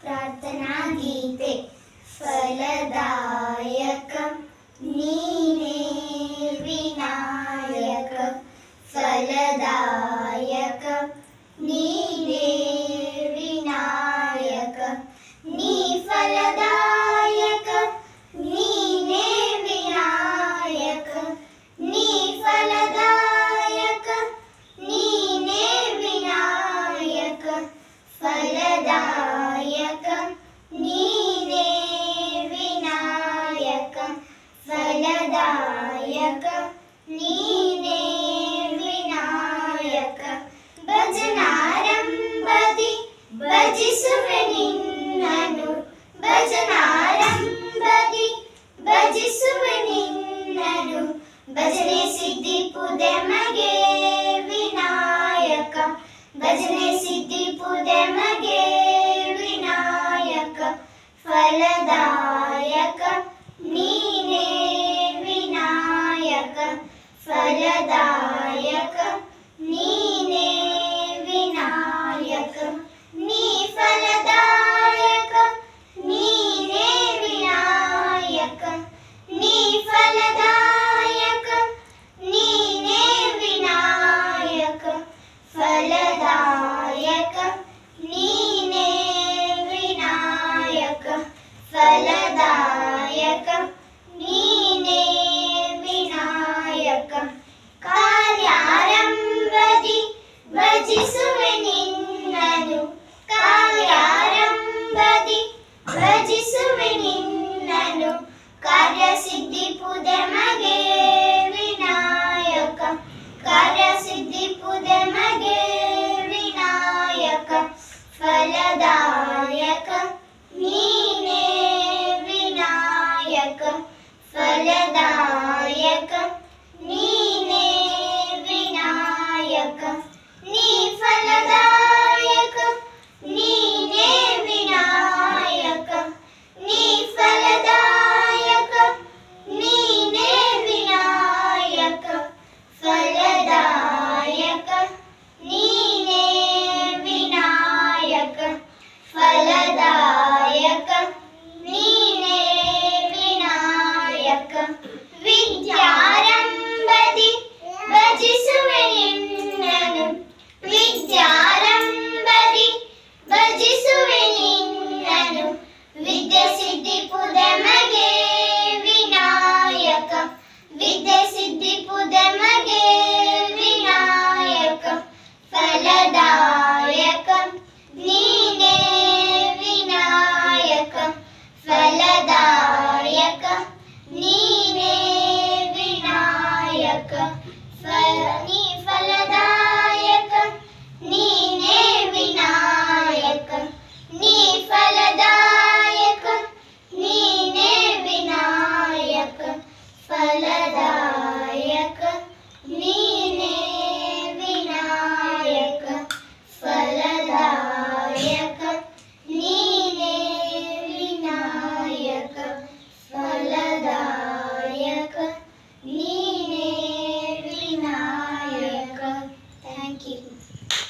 ಪ್ರಾರ್ಥನಾ ಗೀತೆ. ಫಲದಾಯಕ ನೀನೇ ವಿನಾಯಕ, ಫಲದಾಯಕ ನೀನೇ ವಿನಾಯಕ, ನೀ ಫಲದಾಯಕ ನೀನೇ ವಿನಾಯಕ, ನೀ ಫಲದಾಯಕ ನೀನೇ ವಿನಾಯಕ, ಫಲದಾಯಕ ನೀನೇ ವಿನಾಯಕ, ಫಲದಾಯಕ ನೀನೇ ವಿನಾಯಕ. ಭಜನಾರಂಭದಿ ಭಜಿಸುವೆ ನಿನ್ನನು, ಭಜನಾರಂಭದಿ ಭಜಿಸುವೆ ನಿನ್ನನು, ಭಜನೆ ಸಿದ್ಧಿಪುದೆ ಮಗೆ ವಿನಾಯಕ, ಭಜನೆ ಸಿದ್ಧಿಪುದೆ ಮಗೆ ವಿನಾಯಕ, ಫಲದಾಯಕ ನೀನೇ ವಿನಾಯಕ, ಫಲದಾಯಕ ನೀನೇ ವಿನಾಯಕ, ನೀ ಫಲದಾಯಕ ನೀನೇ ವಿನಾಯಕ, ನೀ ಫಲದಾಯಕ ನೀನೇ ವಿನಾಯಕ, ಫಲದಾಯಕ ನೀನೇ ವಿನಾಯಕ, ಫಲ